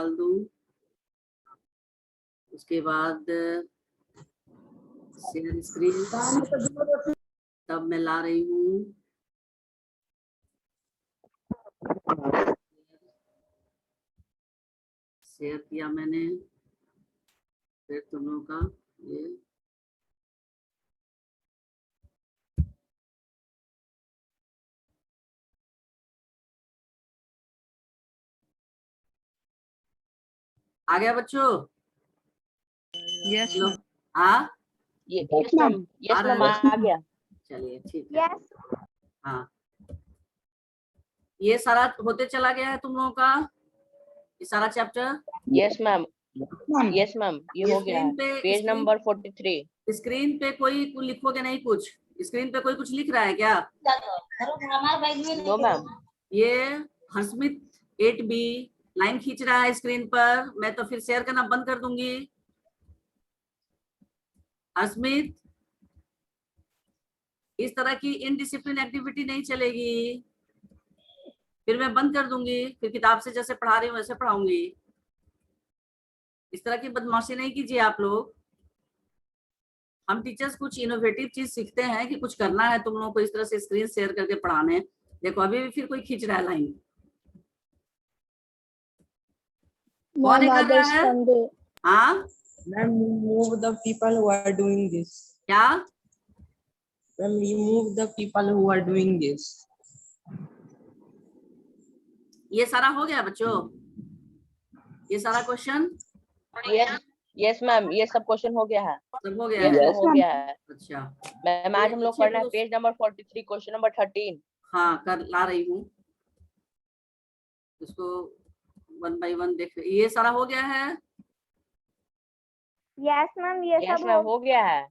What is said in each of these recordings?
डाल दूं, उसके बाद शेयर स्क्रीन, तब मैं ला रही हूँ शेयर किया मैंने, फिर तुम लोगों का ये आ गया बच्चों? Yes ma'am. हाँ यस मैम, यस मैम आ गया। चलिए ठीक है। हाँ ये सारा होते चला गया है तुम लोगों का, ये सारा chapter. Yes ma'am, yes ma'am, ये हो गया है। Page number 43। स्क्रीन पे कोई लिखोगे नहीं कुछ? स्क्रीन पे कोई कुछ लिख रहा है क्या? No ma'am. ये हर्षमित 8B लाइन खींच रहा है स्क्रीन पर, मैं तो फिर शेयर करना बंद कर दूंगी। हर्षमित, इस तरह की इनडिसिप्लिन एक्टिविटी नहीं चलेगी, फिर मैं बंद कर दूंगी, फिर किताब से जैसे पढ़ा रही हूँ वैसे पढ़ाऊंगी। इस तरह की बदमाशी नहीं कीजिए आप लोग। हम टीचर्स कुछ इनोवेटिव चीज सीखते हैं कि कुछ करना है तुम लोगों को इस तरह से स्क्रीन शेयर करके पढ़ाने। देखो अभी भी फिर कोई खींच रहा है लाइन, कौन कर रहा है? हाँ Ma'am, remove the people who are doing this. क्या? Ma'am, remove the people who are doing this. ये सारा हो गया बच्चों? ये सारा क्वेश्चन? यस मैम, ये सब क्वेश्चन हो गया है। सब हो गया यस है? मैम, हो गया है। अच्छा मैम आज हम लोग पढ़ना है पेज नंबर 43 क्वेश्चन नंबर 13। हाँ कर ला रही हूँ इसको, 1 by 1 देख। ये सारा हो गया है? यस मैम, ये यस सब मैम, हो गया है।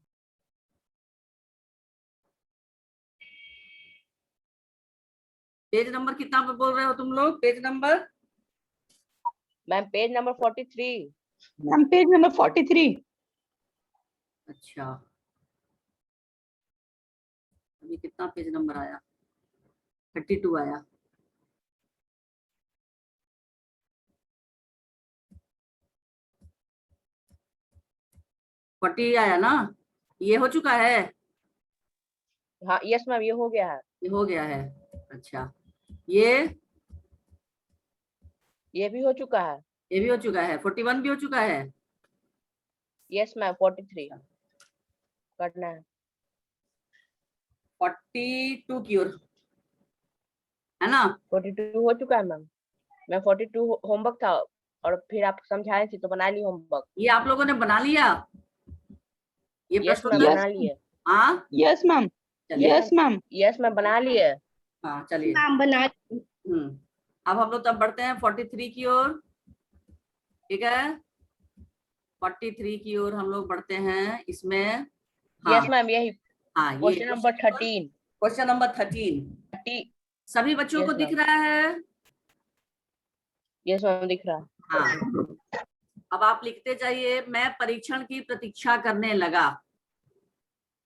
पेज नंबर कितना पे बोल रहे हो तुम लोग? Page number? Ma'am page number 43। Ma'am page number 43। अच्छा अभी कितना पेज नंबर आया? 32 आया। फोर्टी आया ना? ये हो चुका है? हाँ यस मैम, ये हो गया है। ये हो गया है। अच्छा ये भी हो चुका है। ये भी हो चुका है। 41 भी हो चुका है। यस मैम 43 करना है। 42 की ओर है ना? 42 हो चुका है मैम। मैं 42 होमवर्क था और फिर आप समझाए थे तो बना ली होमवर्क। ये आप लोगों ने बना लिया? ये यस प्रश्न मैम, बना लिए। हाँ yes ma'am, yes ma'am, yes ma'am, बना लिए। हाँ चलिए। बना। अब हम लोग तब बढ़ते हैं 43 की ओर, ठीक है? 43 की ओर हम लोग बढ़ते हैं इसमें। यस मैम, यही हाँ ये क्वेश्चन नंबर 13। क्वेश्चन नंबर 13 सभी बच्चों को दिख रहा है? यस मैम, दिख रहा है। हाँ अब आप लिखते जाइए, मैं परीक्षण की प्रतीक्षा करने लगा।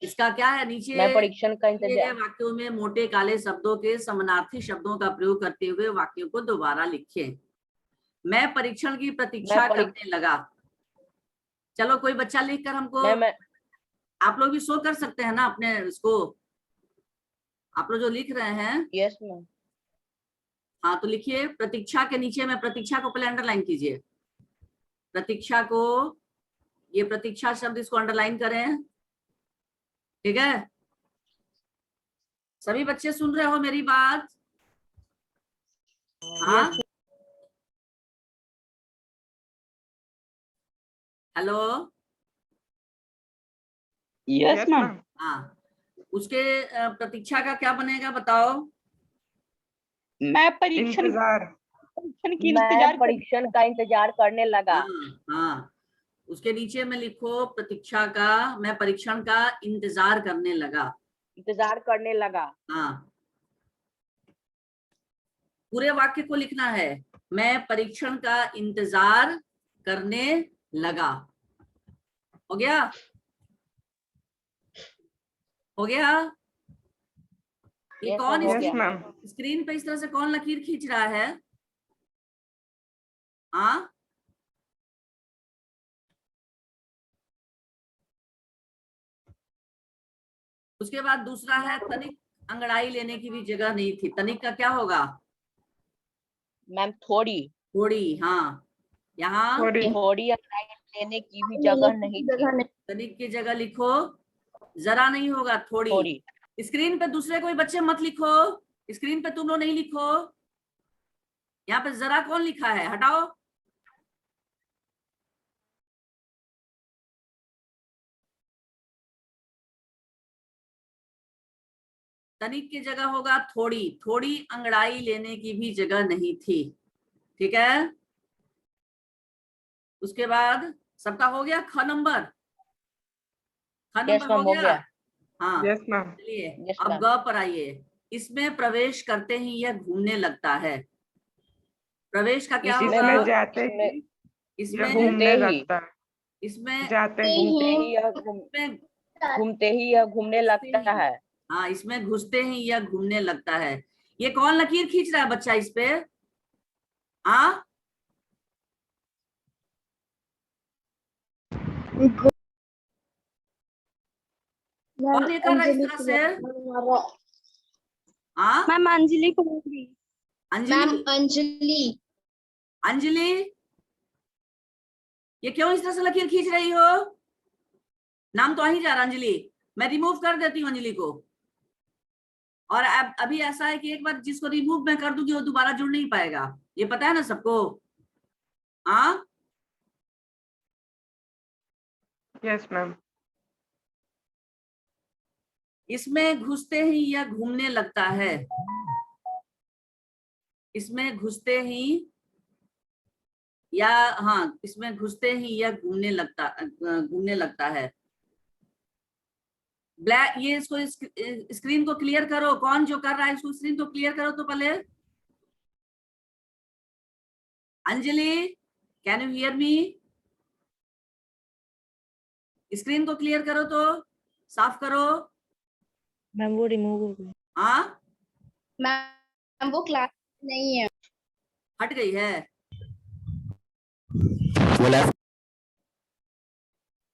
इसका क्या है? नीचे मैं परीक्षण का दिए गए वाक्यों में मोटे काले शब्दों के समानार्थी शब्दों का प्रयोग करते हुए वाक्यों को दोबारा लिखें। मैं परीक्षण की प्रतीक्षा करने लगा। चलो कोई बच्चा लिखकर हमको, आप लोग भी शो कर सकते हैं ना अपने इसको, आप लोग जो लिख रहे हैं। Yes ma'am. हाँ तो लिखिए प्रतीक्षा के नीचे में प्रतीक्षा को पहले अंडरलाइन कीजिए। प्रतीक्षा को, ये प्रतीक्षा शब्द इसको अंडरलाइन करें, ठीक है? सभी बच्चे सुन रहे हो मेरी बात? हाँ हेलो? Yes ma'am. हाँ उसके प्रतीक्षा का क्या बनेगा बताओ? मैं परीक्षण का इंतजार करने लगा। हाँ उसके नीचे में लिखो प्रतीक्षा का, मैं परीक्षण का इंतजार करने लगा। इंतजार करने लगा। हाँ पूरे वाक्य को लिखना है, मैं परीक्षण का इंतजार करने लगा। हो गया? हो गया? ये कौन स्क्रीन पे इस तरह से कौन लकीर खींच रहा है? हाँ उसके बाद दूसरा है तनिक अंगड़ाई लेने की भी जगह नहीं थी। तनिक का क्या होगा? मैम थोड़ी थोड़ी। हाँ, यहाँ थोड़ी अंगड़ाई लेने की भी जगह नहीं थी। तनिक की जगह लिखो, जरा नहीं होगा, थोड़ी। थोड़ी। स्क्रीन पे दूसरे कोई बच्चे मत लिखो, स्क्रीन पे तुम लोग नहीं लिखो। यहाँ पे जरा कौन लिखा है? हटाओ। तनिक की जगह होगा थोड़ी। थोड़ी अंगड़ाई लेने की भी जगह नहीं थी। ठीक है। उसके बाद सबका हो गया ख नंबर? ख यस नंबर मैम हो हो गया? गया। हाँ, यस मैम। चलिए यस अब मैम। ग पर आइए। इसमें प्रवेश करते ही यह घूमने लगता है। प्रवेश का क्या इसमें होगा? इसमें जाते इसमें ही इसमें यह घूमने ही। लगता है। इसमें जाते ही इसमें घूमते ही यह घूमने लगता है। हाँ, इसमें घुसते ही यह घूमने लगता है। ये कौन लकीर खींच रहा है बच्चा इस पे? हाँ, कौन ये कर रहा है इस तरह से? हाँ, मैम अंजलि कुमारी। अंजलि। अंजलि। अंजलि, ये क्यों इस तरह से लकीर खींच रही हो? नाम तो आ ही जा रहा अंजलि। मैं रिमूव कर देती हूँ अंजलि को। और अब अभी ऐसा है कि एक बार जिसको रिमूव मैं कर दूंगी वो दोबारा जुड़ नहीं पाएगा। ये पता है ना सबको? हाँ, यस मैम। इसमें घुसते ही यह घूमने लगता है। इसमें घुसते ही या हाँ, इसमें घुसते ही यह घूमने लगता है। ब्लैक, ये इसको स्क्रीन को क्लियर करो। कौन जो कर रहा है इसको स्क्रीन को क्लियर करो तो पहले। Anjali, can you hear me? Screen को क्लियर करो तो, साफ करो। मैम वो रिमूव हो गई। हाँ, मैम वो क्लास नहीं है। हट गई है।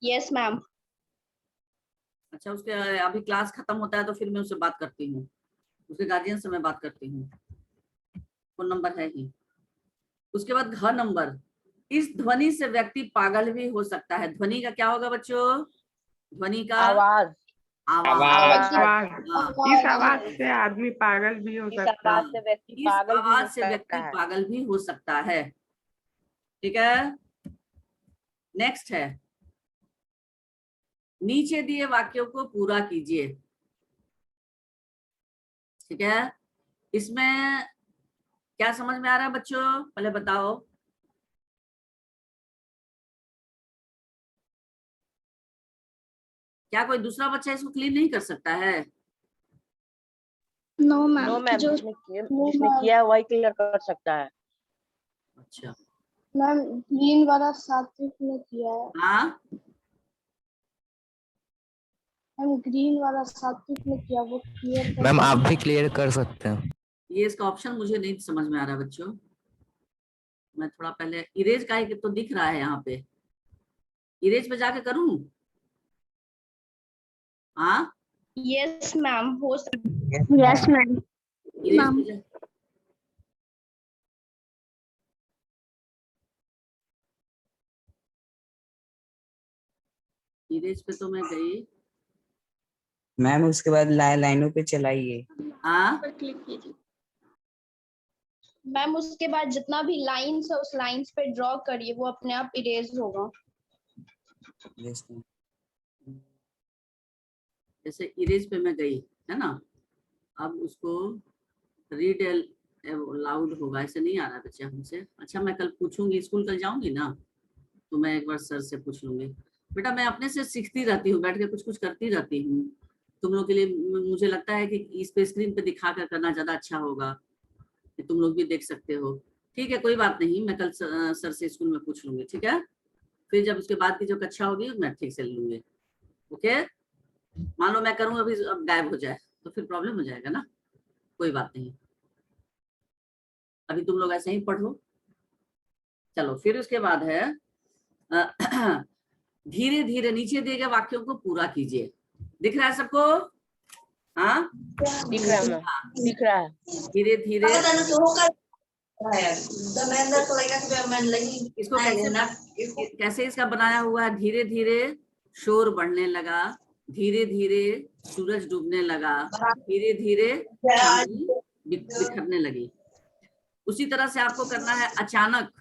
Yes ma'am. अच्छा, उसके अभी क्लास खत्म होता है तो फिर मैं उससे बात करती हूँ, उसके गार्जियन से मैं बात करती हूँ। फोन नंबर है ही। उसके बाद घ नंबर। इस ध्वनि से व्यक्ति पागल भी हो सकता है। ध्वनि का क्या होगा बच्चों? ध्वनि का आवाज। आवाज। आवाज। हाँ, इस आवाज से आदमी पागल भी हो इस सकता आवाज है। से व्यक्ति इस पागल भी हो आवाज से सकता व्यक्ति है। पागल भी हो सकता है। ठीक है। नेक्स्ट है, नीचे दिए वाक्यों को पूरा कीजिए। ठीक है। इसमें क्या समझ में आ रहा है बच्चों? पहले बताओ। क्या कोई दूसरा बच्चा इसको क्लीन नहीं कर सकता है? No no ma'am. मैम, जिसने किया है वही क्लियर कर सकता है। अच्छा, मैम ग्रीन वाला सात्विक ने किया है। हाँ, मैम ग्रीन वाला सात्विक ने किया, वो क्लियर कर मैम आप भी क्लियर कर सकते हैं। ये इसका ऑप्शन मुझे नहीं समझ में आ रहा बच्चों। मैं थोड़ा पहले इरेज का ही तो दिख रहा है यहाँ पे, इरेज पे जाके करूं? हाँ, यस मैम हो सकता। Yes ma'am. इरेज पे इरेज पे तो मैं गई। मैम उसके बाद लाइनों पे चलाइए। हाँ, क्लिक कीजिए मैम। उसके बाद जितना भी लाइंस है उस लाइंस पे ड्रॉ करिए, वो अपने आप इरेज होगा। Yes ma'am. जैसे इरेज पे मैं गई है ना, अब उसको रीड लाउड होगा, ऐसे नहीं आ रहा बच्चा हमसे। अच्छा, मैं कल पूछूंगी, स्कूल कल जाऊंगी ना तो मैं एक बार सर से पूछ लूंगी। बेटा मैं अपने से सीखती रहती हूँ, बैठ के कुछ कुछ करती रहती हूँ। तुम लोग के लिए मुझे लगता है कि इस पे स्क्रीन पे दिखा कर करना ज्यादा अच्छा होगा कि तुम लोग भी देख सकते हो। ठीक है, कोई बात नहीं, मैं कल सर से स्कूल में पूछ लूंगी। ठीक है, फिर जब उसके बाद की जो कक्षा होगी मैं ठीक से लूंगी। ओके, मान लो मैं करूँ अभी, अब गायब हो जाए तो फिर प्रॉब्लम हो जाएगा ना। कोई बात नहीं, अभी तुम लोग ऐसे ही पढ़ो। चलो, फिर उसके बाद है धीरे धीरे नीचे दिए गए वाक्यों को पूरा कीजिए। दिख रहा है सबको? हाँ दिख रहा है मैम, दिख रहा है। धीरे धीरे इसको कैसे इसका बनाया हुआ है, धीरे धीरे शोर बढ़ने लगा, धीरे धीरे सूरज डूबने लगा, धीरे धीरे चांदनी बिखरने लगी। उसी तरह से आपको करना है, अचानक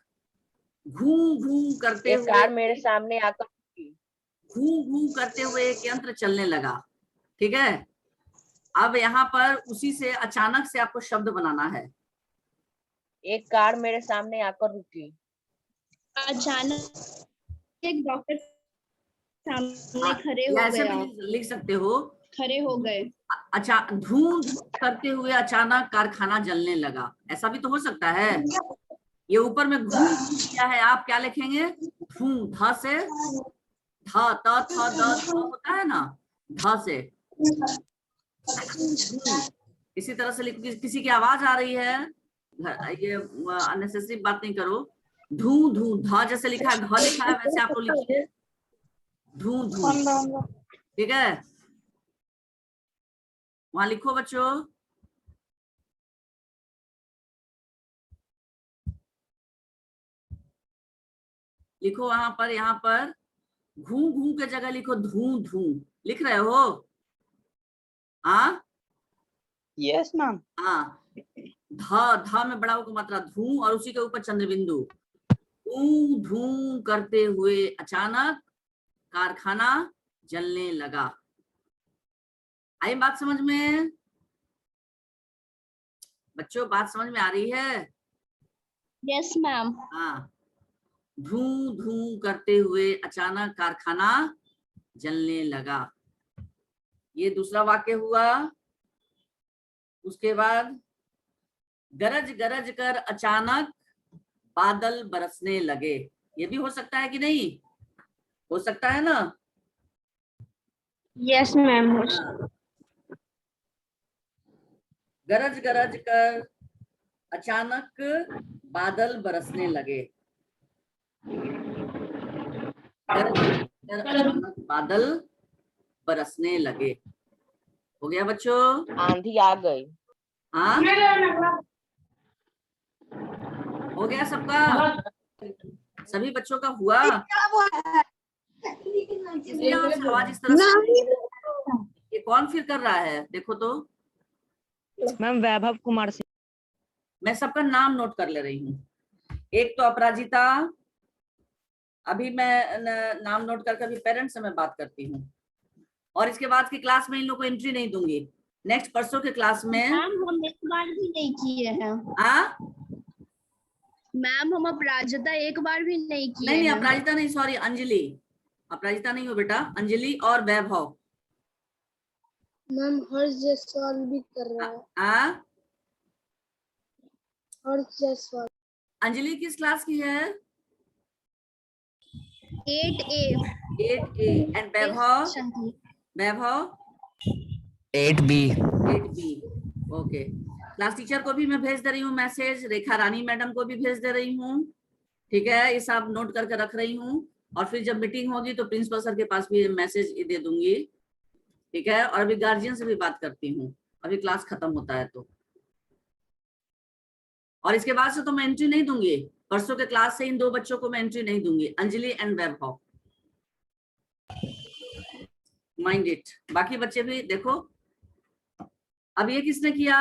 घू घू करते एक हुए, कार मेरे सामने आकर रुकी। घू घू करते हुए एक यंत्र चलने लगा। ठीक है, अब यहाँ पर उसी से अचानक से आपको शब्द बनाना है। एक कार मेरे सामने आकर रुकी। अचानक एक डॉक्टर सामने खड़े या हो ऐसे गया, भी लिख सकते हो, खड़े हो गए। अच्छा धूम करते हुए अचानक कारखाना जलने लगा, ऐसा भी तो हो सकता है। ये ऊपर में घू किया है, आप क्या लिखेंगे, धू, ध से ध, त थ द थ होता है ना, ध से। इसी तरह से लिख, किसी की आवाज आ रही है, ये अननेसेसरी बात नहीं करो। धू धू, ध जैसे लिखा है, घ लिखा है, वैसे आप लोग लिखिए धू धू। ठीक है, वहां लिखो बच्चों। लिखो वहां पर, यहाँ पर घू घू के जगह लिखो धू धू। लिख रहे हो? हाँ यस मैम। हाँ, ध में बड़ा को मात्रा धू और उसी के ऊपर चंद्र बिंदु। धू धू करते हुए अचानक कारखाना जलने लगा। आई बात समझ में? बच्चों बात समझ में आ रही है? Yes ma'am. हाँ, धू धू करते हुए अचानक कारखाना जलने लगा। ये दूसरा वाक्य हुआ। उसके बाद गरज गरज कर अचानक बादल बरसने लगे। ये भी हो सकता है कि नहीं? हो सकता है ना? Yes ma'am. गरज गरज कर अचानक बादल बरसने लगे। गरज कर अचानक बादल बरसने लगे। हो गया बच्चों? आंधी आ गई। हाँ हो गया सबका? सभी बच्चों का हुआ? इसलिए आवाज इस तरह से। ये कौन फिर कर रहा है, देखो तो। मैम वैभव कुमार सिंह। मैं सबका नाम नोट कर ले रही हूँ। एक तो अपराजिता, अभी मैं नाम नोट करके अभी पेरेंट्स से मैं बात करती हूँ, और इसके बाद की क्लास में इन लोगों को एंट्री नहीं दूंगी। नेक्स्ट परसों के क्लास में मैम हम एक बार भी नहीं किए हैं। मैम हम अपराजिता एक बार भी नहीं किए। नहीं अपराजिता नहीं, सॉरी अंजलि। अपराजिता नहीं हो बेटा, अंजलि और वैभव। मैम हर्ष जायसवाल भी कर रहा है। हर्ष जायसवाल। अंजलि किस क्लास की है? 8A। 8A। And Vaibhav? Vaibhav 8B। 8B। Okay, class teacher को भी मैं भेज दे रही हूँ मैसेज, रेखा रानी मैडम को भी भेज दे रही हूँ। ठीक है, ये सब नोट करके रख रही हूँ, और फिर जब मीटिंग होगी तो प्रिंसिपल सर के पास भी मैसेज दे दूंगी। ठीक है, और अभी गार्जियन से भी बात करती हूँ, अभी क्लास खत्म होता है तो। और इसके बाद से तो मैं एंट्री नहीं दूंगी, परसों के क्लास से इन दो बच्चों को मैं एंट्री नहीं दूंगी, Anjali and Vaibhav. Mind it. बाकी बच्चे भी देखो। अब ये किसने किया?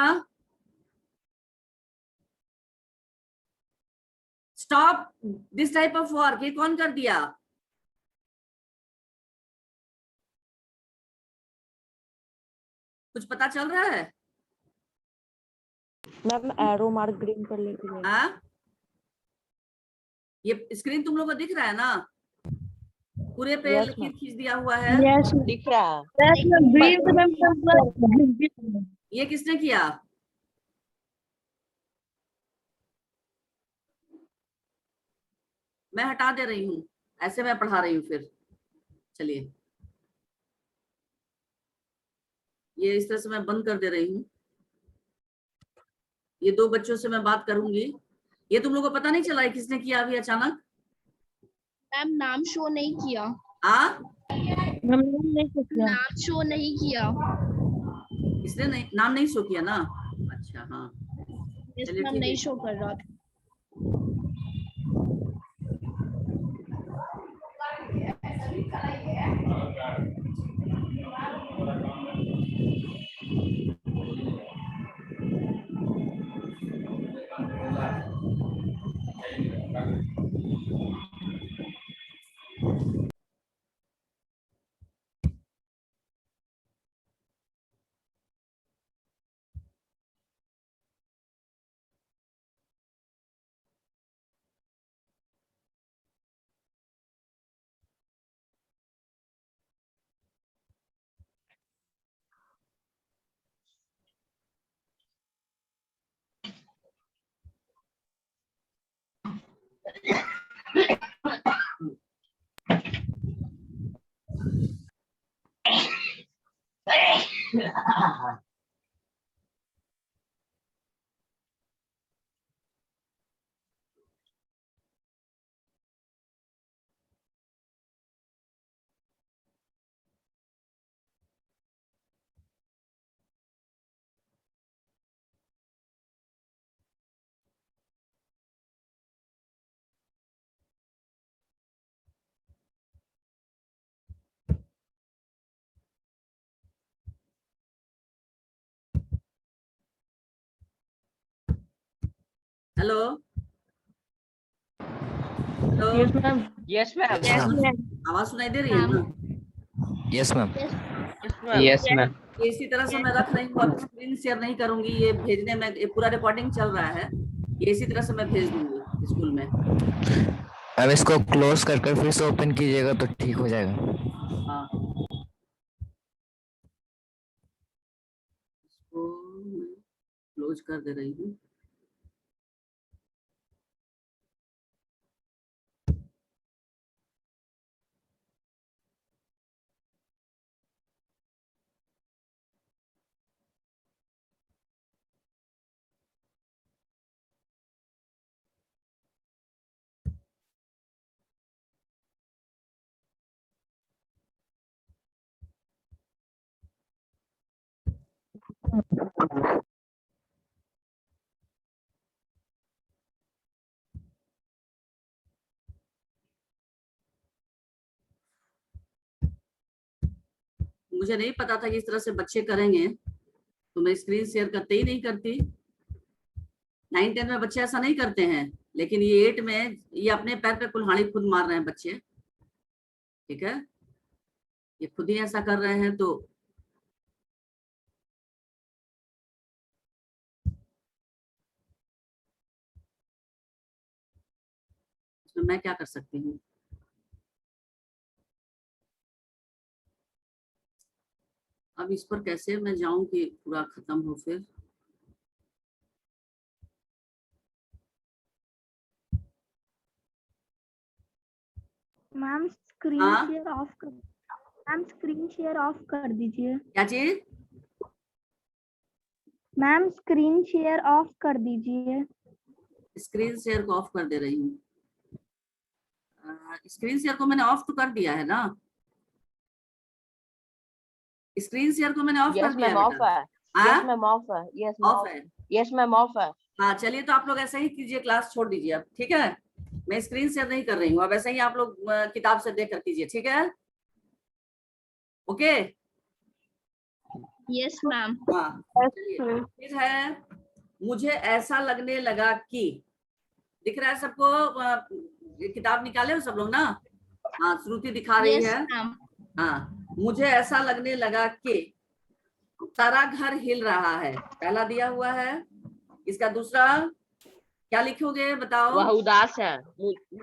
Stop this type of work. ये कौन कर दिया? कुछ पता चल रहा है? मैम एरो मार्क ग्रीन कर लेती हूँ। हाँ, ये स्क्रीन तुम लोग को दिख रहा है ना? पूरे पे Yes, लिखित ma'am. खींच दिया हुआ है। यस दिख रहा। ये किसने किया? मैं हटा दे रही हूँ, ऐसे मैं पढ़ा रही हूँ फिर। चलिए, ये इस तरह से मैं बंद कर दे रही हूँ। ये दो बच्चों से मैं बात करूंगी। ये तुम लोग को पता नहीं चला है किसने किया अभी अचानक? मैम नाम शो नहीं किया। नाम नाम शो नहीं किया। इसलिए नहीं नाम नहीं शो किया ना। अच्छा हाँ यस चलिए मैम ठीक नहीं है। शो कर रहा था। Hello hello yes ma'am. Yes ma'am. Yes, ma'am. आवाज सुनाई दे रही है ना? Yes, ma'am. Yes ma'am. Yes ma'am. ये इसी तरह से मैं रख रही हूँ, अभी स्क्रीन शेयर नहीं करूंगी, ये भेजने में ये पूरा रिकॉर्डिंग चल रहा है, ये इसी तरह से मैं भेज दूंगी स्कूल में। अब इसको क्लोज कर फिर से ओपन कीजिएगा तो ठीक हो जाएगा। हाँ इसको मैं क्लोज कर दे रही हूँ। मुझे नहीं पता था कि इस तरह से बच्चे करेंगे, तो मैं स्क्रीन शेयर करते ही नहीं करती। 9-10 में बच्चे ऐसा नहीं करते हैं, लेकिन ये 8 में ये अपने पैर पे कुल्हाड़ी खुद मार रहे हैं बच्चे, ठीक है, ये खुद ही ऐसा कर रहे हैं। तो इसमें मैं क्या कर सकती हूँ? अब इस पर कैसे मैं जाऊं कि पूरा खत्म हो फिर? मैम स्क्रीन हाँ शेयर ऑफ कर मैम स्क्रीन शेयर ऑफ कर दीजिए। क्या चीज? मैम स्क्रीन शेयर ऑफ कर दीजिए। स्क्रीन शेयर को ऑफ कर दे रही हूँ। स्क्रीन शेयर को मैंने ऑफ तो कर दिया है ना, स्क्रीन शेयर को मैंने ऑफ कर यस दिया मैम है ऑफ बेटा। है। हाँ यस मैम ऑफ है। यस ऑफ है। यस मैम ऑफ है। हाँ चलिए, तो आप लोग ऐसे ही कीजिए, क्लास छोड़ दीजिए अब, ठीक है। मैं स्क्रीन शेयर नहीं कर रही हूँ अब, ऐसे ही आप लोग किताब से देख कर कीजिए, ठीक है, ओके। Yes ma'am. हाँ चलिए, फिर है मुझे ऐसा लगने लगा कि, दिख रहा है सबको? किताब निकाले हो सब लोग ना? हाँ श्रुति दिखा रही यस है। मैम। हाँ मुझे ऐसा लगने लगा कि सारा घर हिल रहा है, पहला दिया हुआ है। इसका दूसरा क्या लिखोगे बताओ? वह उदास है।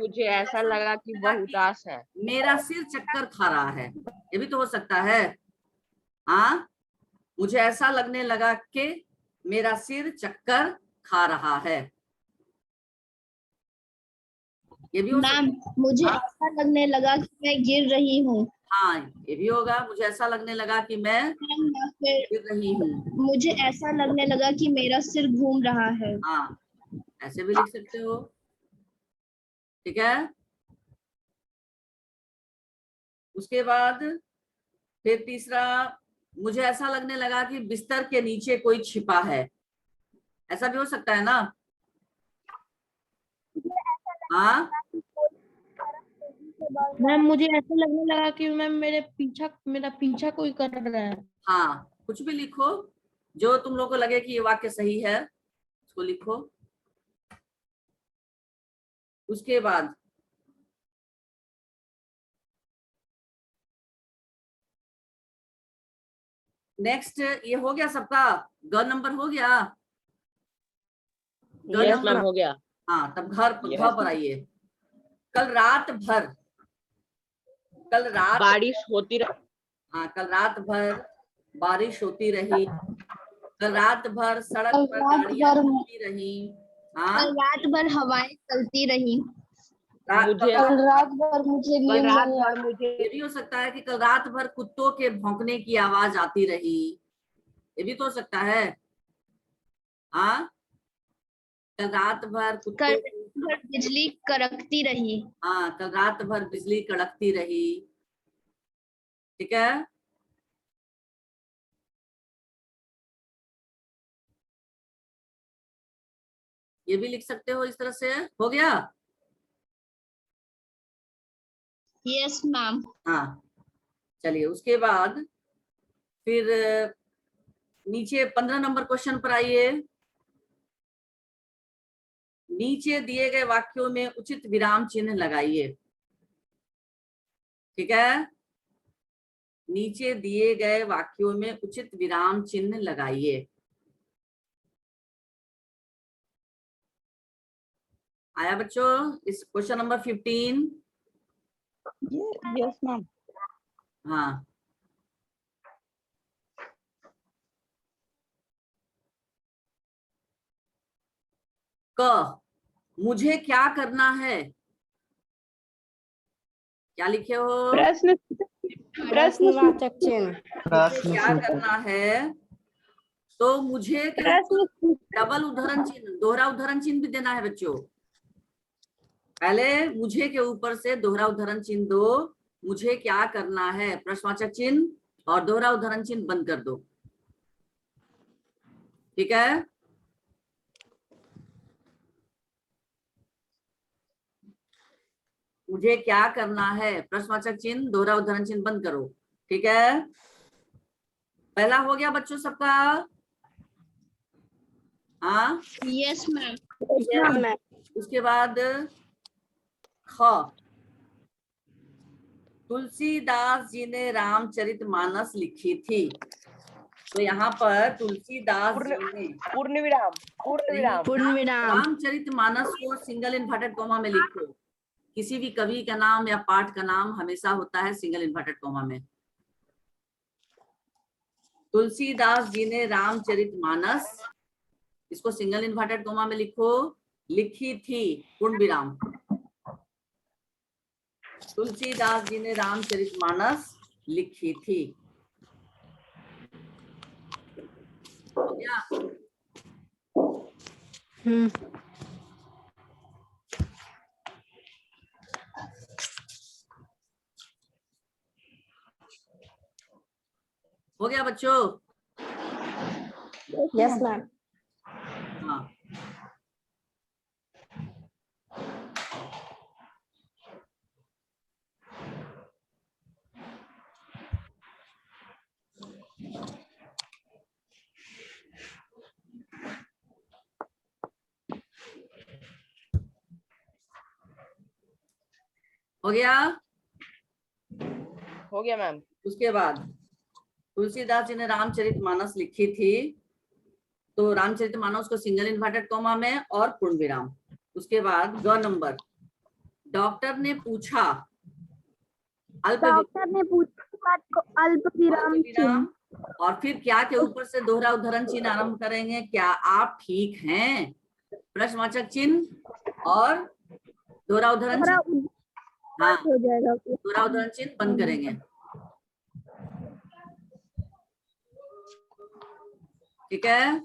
मुझे ऐसा लगा कि वह उदास है। मेरा सिर चक्कर खा रहा है, ये भी तो हो सकता है। हाँ मुझे ऐसा लगने लगा कि मेरा सिर चक्कर खा रहा है, ये भी हो सकता मैम मुझे हाँ? ऐसा लगने लगा कि मैं गिर रही हूँ। हाँ ये भी होगा, मुझे ऐसा लगने लगा कि मैं मैम या फिर गिर रही हूँ। मुझे ऐसा लगने लगा कि मेरा सिर घूम रहा है। हाँ ऐसे भी लिख सकते हो, ठीक है। उसके बाद फिर तीसरा मुझे ऐसा लगने लगा कि बिस्तर के नीचे कोई छिपा है। ऐसा भी हो सकता है ना? हाँ, मैम मुझे ऐसा लगने लगा कि मैम मेरा पीछा कोई कर रहा है। हाँ, कुछ भी लिखो जो तुम लोग को लगे कि ये वाक्य सही है, उसको लिखो। उसके बाद नेक्स्ट, ये हो गया सबका? ग नंबर हो गया? ग यस नंबर, मैम हो गया। हाँ, तब घर Yes. घ पर आइए। कल रात भर बारिश होती रही। हाँ, कल रात भर बारिश होती रही। कल रात भर सड़क कल पर रात गाड़ियां भर- चलती रही। हाँ, कल रात भर हवाएं चलती रही। मुझे कल रात भर मुझे कल नींद रात नहीं भर आई। मुझे ये भी हो सकता है कि कल रात भर कुत्तों के भौंकने की आवाज आती रही। ये भी तो हो सकता है। हाँ, कल रात भर कुत्तों कल भर बिजली कड़कती रही। हाँ, कल रात भर बिजली कड़कती रही। ठीक है। ये भी लिख सकते हो इस तरह से। हो गया? Yes ma'am. हाँ, चलिए उसके बाद फिर नीचे 15 नंबर क्वेश्चन पर आइए। नीचे दिए गए वाक्यों में उचित विराम चिन्ह लगाइए। ठीक है, नीचे दिए गए वाक्यों में उचित विराम चिन्ह लगाइए। आया बच्चों इस क्वेश्चन नंबर 15? Yes ma'am. हाँ, क, मुझे क्या करना है? क्या लिखे हो? प्रश्नवाचक चिन्ह। मुझे क्या करना है? तो मुझे के ऊपर डबल उद्धरण चिन्ह, दोहरा उद्धरण चिन्ह भी देना है बच्चों। पहले मुझे के ऊपर से दोहरा उद्धरण चिन्ह दो। मुझे क्या करना है, प्रश्नवाचक चिन्ह और दोहरा उद्धरण चिन्ह बंद कर दो। ठीक है, मुझे क्या करना है, प्रश्नवाचक चिन्ह दोहरा उद्धरण चिन्ह बंद करो। ठीक है, पहला हो गया बच्चों सबका? हाँ, यस मैम। उसके बाद ख, तुलसीदास जी ने रामचरितमानस लिखी थी। तो यहाँ पर तुलसीदास जी ने पूर्ण विराम रामचरितमानस को सिंगल इन्वर्टेड कॉमा में लिखो। किसी भी कवि का नाम या पाठ का नाम हमेशा होता है सिंगल इन्वर्टेड कॉमा में। तुलसीदास जी ने रामचरितमानस, इसको सिंगल इन्वर्टेड कॉमा में लिखो, लिखी थी, पूर्ण विराम। तुलसीदास जी ने रामचरितमानस लिखी थी। हो गया? हो गया बच्चों? Yes ma'am. हाँ, हो गया? हो गया मैम। उसके बाद तुलसीदास जी ने रामचरितमानस लिखी थी, तो रामचरितमानस को सिंगल इन्वर्टेड कॉमा में और पूर्ण विराम। उसके बाद ग नंबर, डॉक्टर ने पूछा, अल्प विराम, और फिर क्या के ऊपर से दोहरा उद्धरण चिन्ह आरंभ करेंगे, क्या आप ठीक हैं, प्रश्नवाचक चिन्ह और दोहरा उद्धरण चिन्ह। हाँ, दोहरा उद्धरण चिन्ह बंद करेंगे। ठीक है,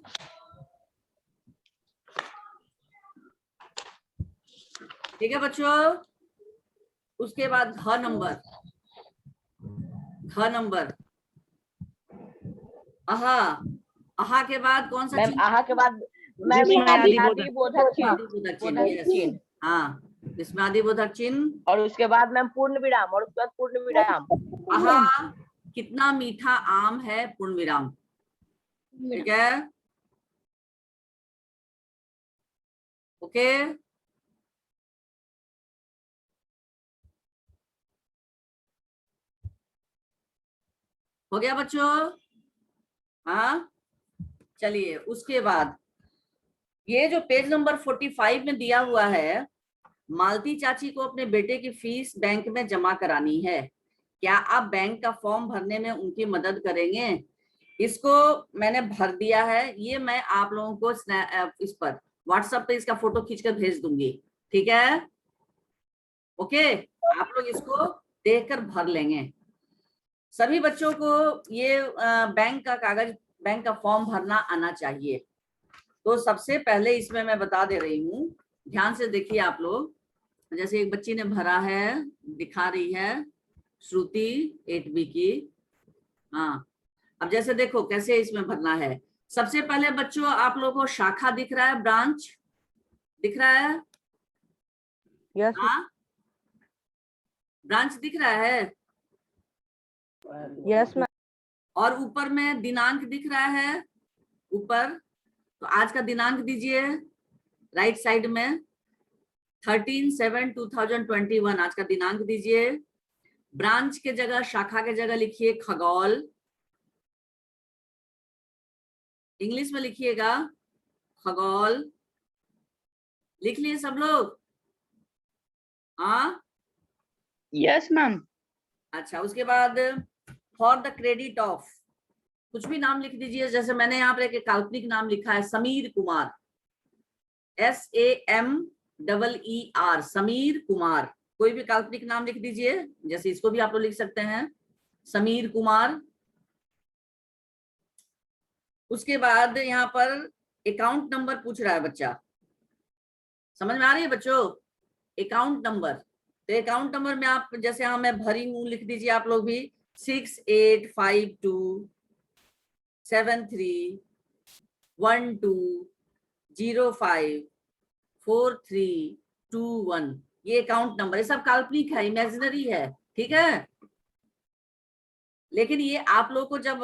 ठीक है बच्चों। उसके बाद घ नंबर, घ नंबर, आहा, आहा के बाद कौन सा मैम चिन्ह? आहा के बाद मैम जिसमें आदिबोधक बोधक चिन्ह, आदिबोधक चिन्ह, बोधक yes. चिन्ह, हाँ, इसमें आदिबोधक चिन्ह। और उसके बाद मैम पूर्ण विराम, और उसके बाद पूर्ण विराम। आहा, कितना मीठा आम है, पूर्ण विराम। ठीक है, ओके। हो गया बच्चों? हाँ, चलिए उसके बाद ये जो पेज नंबर 45 में दिया हुआ है, मालती चाची को अपने बेटे की फीस बैंक में जमा करानी है, क्या आप बैंक का फॉर्म भरने में उनकी मदद करेंगे? इसको मैंने भर दिया है, ये मैं आप लोगों को इस पर व्हाट्सएप पे इसका फोटो खींचकर भेज दूंगी। ठीक है, ओके, आप लोग इसको देखकर भर लेंगे। सभी बच्चों को ये बैंक का कागज, बैंक का फॉर्म भरना आना चाहिए। तो सबसे पहले इसमें मैं बता दे रही हूँ, ध्यान से देखिए आप लोग। जैसे एक बच्ची ने भरा है, दिखा रही है, श्रुति 8B की। हाँ, अब जैसे देखो कैसे इसमें भरना है। सबसे पहले बच्चों आप लोगों को शाखा दिख रहा है, ब्रांच दिख रहा है? यस हाँ, ब्रांच दिख रहा है, यस मैम। और ऊपर में दिनांक दिख रहा है ऊपर, तो आज का दिनांक दीजिए राइट साइड में, 13/7/2021 आज का दिनांक दीजिए। ब्रांच के जगह, शाखा के जगह लिखिए खगोल, इंग्लिश में लिखिएगा खगोल। लिख लिए सब लोग? हाँ, यस मैम। अच्छा, उसके बाद फॉर द क्रेडिट ऑफ कुछ भी नाम लिख दीजिए। जैसे मैंने यहाँ पर एक काल्पनिक नाम लिखा है, समीर कुमार, SAMEER, समीर कुमार। कोई भी काल्पनिक नाम लिख दीजिए, जैसे इसको भी आप लोग लिख सकते हैं, समीर कुमार। उसके बाद यहाँ पर अकाउंट नंबर पूछ रहा है बच्चा, समझ में आ रही है बच्चों? अकाउंट नंबर, तो अकाउंट नंबर में आप जैसे यहाँ मैं भरी हूँ, लिख दीजिए आप लोग भी 68527312054321। ये अकाउंट नंबर, ये सब काल्पनिक है, इमेजिनरी है, ठीक है। लेकिन ये आप लोग को जब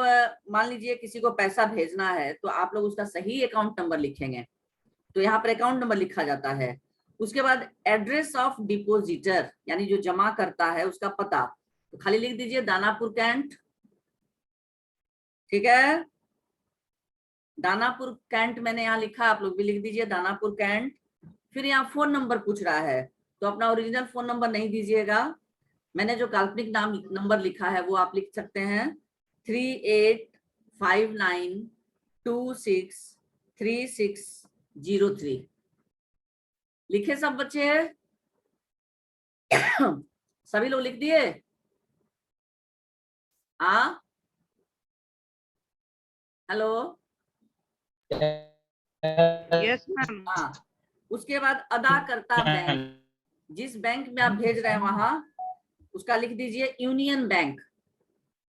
मान लीजिए किसी को पैसा भेजना है, तो आप लोग उसका सही अकाउंट नंबर लिखेंगे, तो यहाँ पर अकाउंट नंबर लिखा जाता है। उसके बाद एड्रेस ऑफ डिपोजिटर, यानी जो जमा करता है उसका पता, तो खाली लिख दीजिए दानापुर कैंट। ठीक है, दानापुर कैंट मैंने यहाँ लिखा, आप लोग भी लिख दीजिए दानापुर कैंट। फिर यहाँ फोन नंबर पूछ रहा है, तो अपना ओरिजिनल फोन नंबर नहीं दीजिएगा, मैंने जो काल्पनिक नंबर लिखा है वो आप लिख सकते हैं, 3859263603। लिखे सब बच्चे? सभी लोग लिख दिए? हाँ, हेलो, यस मैम। हाँ। उसके बाद अदा करता बैंक, जिस बैंक में आप भेज रहे हैं वहां उसका लिख दीजिए union bank,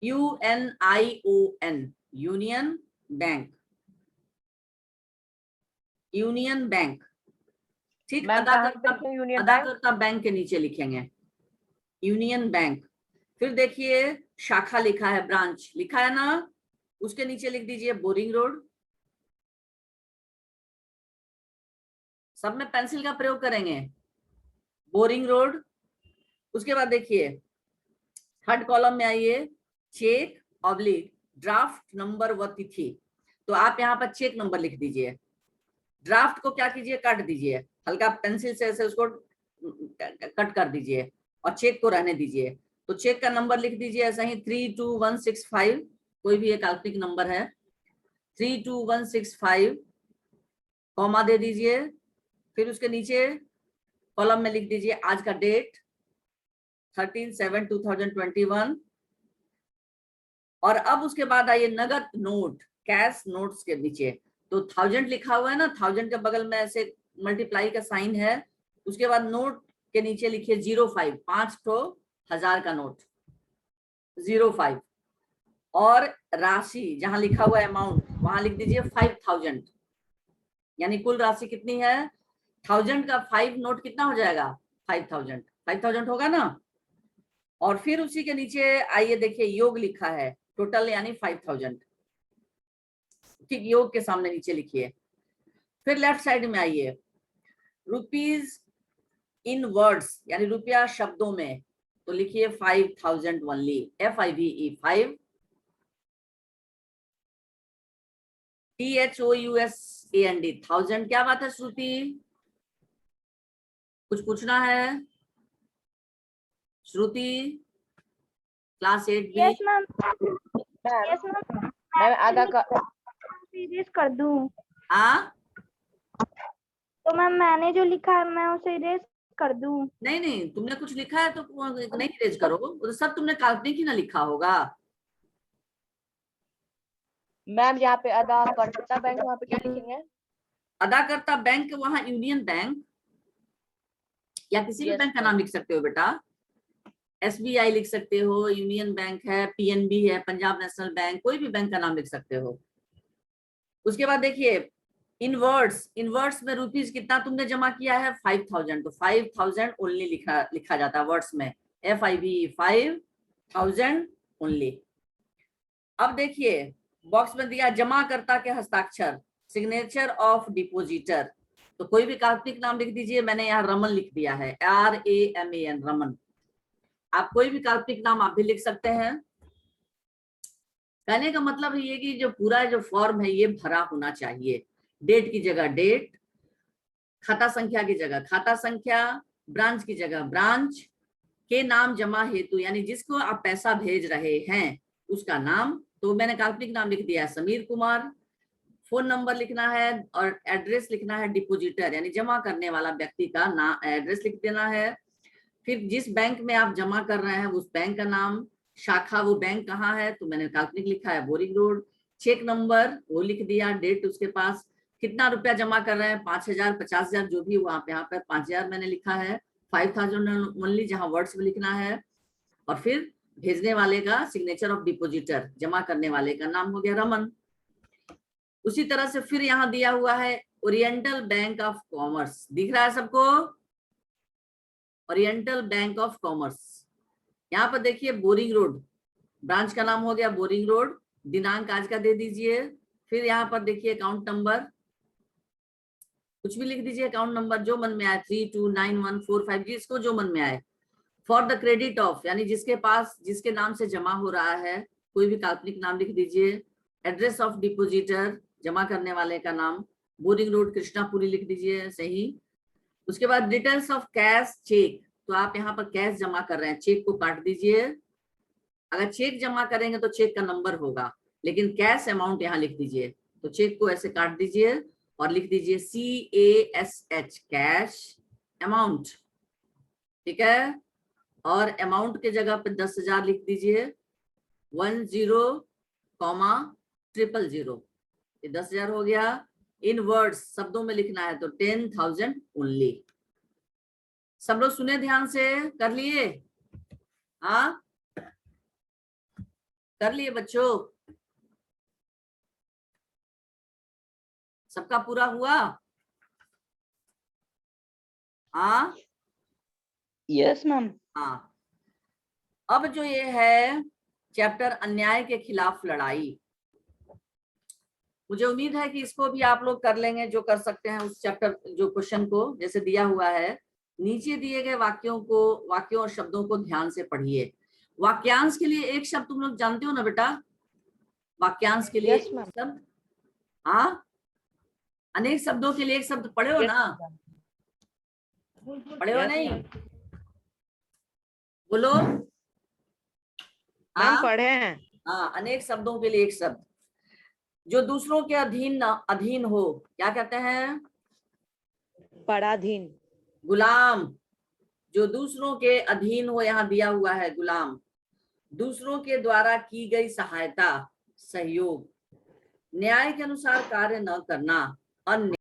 UNION, union bank, union bank. ठीक, मैम अदा कहाँ पे लिखें यूनियन बैंक? करता बैंक के नीचे लिखेंगे यूनियन बैंक। फिर देखिए शाखा लिखा है, ब्रांच लिखा है ना, उसके नीचे लिख दीजिए बोरिंग रोड। सब में पेंसिल का प्रयोग करेंगे, बोरिंग रोड। उसके बाद देखिए थर्ड कॉलम में आइए, चेक ऑब्लिक ड्राफ्ट नंबर व तिथि, तो आप यहाँ पर चेक नंबर लिख दीजिए। ड्राफ्ट को क्या कीजिए, काट दीजिए, हल्का पेंसिल से ऐसे उसको कट कर दीजिए, और चेक को रहने दीजिए। तो चेक का नंबर लिख दीजिए ऐसा ही 32165, कोई भी एक काल्पनिक नंबर है, 32165, कॉमा दे दीजिए। फिर उसके नीचे कॉलम में लिख दीजिए आज का डेट 13/7/2021, और अब उसके बाद आइए नगद नोट, कैश नोट्स के नीचे तो 1000 लिखा हुआ है ना, 1000 के बगल में ऐसे मल्टीप्लाई का साइन है। उसके बाद नोट के नीचे लिखिए 05, 5 1000 का नोट 05। और राशि जहां लिखा हुआ अमाउंट वहां लिख दीजिए 5000, यानी कुल राशि कितनी है 1000 का 5 नोट कितना हो जाएगा 5000 होगा ना। और फिर उसी के नीचे आइए देखिए योग लिखा है टोटल यानी 5000, ठीक योग के सामने नीचे लिखिए। फिर लेफ्ट साइड में आइए रुपीज इन वर्ड्स यानी रुपया शब्दों में, तो लिखिए 5000 ओनली, FIVE 5 THOUSAND 1000। क्या बात है श्रुति, कुछ पूछना है Shruti? Class 8 B. Yes ma'am. Ma'am yes ma'am. Ma'am आधा का इरेज कर दूं? हाँ तो मैम मैंने जो लिखा है मैं उसे इरेज कर दूं? नहीं नहीं, तुमने कुछ लिखा है तो नहीं इरेज करो, वो तो सब तुमने काल्पनिक ही ना लिखा होगा। मैम यहाँ पे अदा करता बैंक वहाँ पे क्या लिखेंगे? अदा करता बैंक वहां यूनियन बैंक या किसी भी Yes, बैंक का ma'am. नाम लिख सकते हो बेटा, SBI लिख सकते हो, यूनियन बैंक है, PNB है, पंजाब नेशनल बैंक, कोई भी बैंक का नाम लिख सकते हो। उसके बाद देखिए इनवर्ड्स में रुपीज कितना तुमने जमा किया है 5000, तो 5000 ओनली लिखा जाता है वर्ड्स में, FIVE 5000 ओनली। अब देखिए बॉक्स में दिया जमाकर्ता के हस्ताक्षर, सिग्नेचर ऑफ डिपोजिटर, तो कोई भी काल्पनिक नाम लिख दीजिए। मैंने यहाँ रमन लिख दिया है, RAMAN रमन। आप कोई भी काल्पनिक नाम आप भी लिख सकते हैं। कहने का मतलब ये कि जो पूरा जो फॉर्म है ये भरा होना चाहिए, डेट की जगह डेट, खाता संख्या की जगह खाता संख्या, ब्रांच की जगह ब्रांच, के नाम जमा हेतु यानी जिसको आप पैसा भेज रहे हैं उसका नाम, तो मैंने काल्पनिक नाम लिख दिया है समीर कुमार। फोन नंबर लिखना है और एड्रेस लिखना है डिपोजिटर यानी जमा करने वाला व्यक्ति का नाम, एड्रेस लिख देना है। फिर जिस बैंक में आप जमा कर रहे हैं उस बैंक का नाम, शाखा वो बैंक कहाँ है, तो मैंने काल्पनिक लिखा है बोरिंग रोड। चेक नंबर वो लिख दिया, डेट उसके पास, कितना रुपया जमा कर रहे हैं 5000 50,000 जो भी वहां पे यहाँ पे 5000 मैंने लिखा है, 5000 ओनली जहाँ वर्ड्स में लिखना है। और फिर भेजने वाले का सिग्नेचर ऑफ डिपोजिटर, जमा करने वाले का नाम हो गया रमन। उसी तरह से फिर यहाँ दिया हुआ है ओरिएंटल बैंक ऑफ कॉमर्स, दिख रहा है सबको, ओरिएंटल बैंक ऑफ कॉमर्स। यहाँ पर देखिए बोरिंग रोड, ब्रांच का नाम हो गया बोरिंग रोड, दिनांक आज का दे दीजिए। फिर यहाँ पर देखिए अकाउंट नंबर, कुछ भी लिख दीजिए, अकाउंट नंबर जो मन में आए, 329145 जिसको जो मन में आए। फॉर द क्रेडिट ऑफ यानी जिसके पास जिसके नाम से जमा हो रहा है कोई भी काल्पनिक नाम लिख दीजिए। एड्रेस ऑफ डिपोजिटर जमा करने वाले का नाम, बोरिंग रोड कृष्णापुरी लिख दीजिए, सही। उसके बाद डिटेल्स ऑफ कैश चेक, तो आप यहाँ पर कैश जमा कर रहे हैं, चेक को काट दीजिए। अगर चेक जमा करेंगे तो चेक का नंबर होगा, लेकिन कैश अमाउंट यहाँ लिख दीजिए, तो चेक को ऐसे काट दीजिए और लिख दीजिए CASH कैश अमाउंट, ठीक है। और अमाउंट के जगह पे 10,000 लिख दीजिए, 10,000, ये 10,000 हो गया। इन वर्ड्स शब्दों में लिखना है तो 10,000 ओनली। सब लोग सुने ध्यान से, कर लिए? हाँ कर लिए बच्चों, सबका पूरा हुआ? हाँ यस मैम। हाँ। अब जो ये है चैप्टर अन्याय के खिलाफ लड़ाई, मुझे उम्मीद है कि इसको भी आप लोग कर लेंगे जो कर सकते हैं। उस चैप्टर जो क्वेश्चन को जैसे दिया हुआ है, नीचे दिए गए वाक्यों और शब्दों को ध्यान से पढ़िए। वाक्यांश के लिए एक शब्द तुम लोग जानते हो ना बेटा, वाक्यांश के लिए Yes, ma'am. शब्द, हाँ अनेक शब्दों के लिए एक शब्द पढ़े हो ना, पढ़े हो Yes, नहीं? ma'am. बोलो। मैम हाँ पढ़े हैं। हाँ, अनेक शब्दों के लिए एक शब्द, जो दूसरों के अधीन हो, क्या कहते हैं? पराधीन। गुलाम, जो दूसरों के अधीन हो, यहाँ दिया हुआ है गुलाम। दूसरों के द्वारा की गई सहायता, सहयोग। न्याय के अनुसार कार्य न करना, अन्य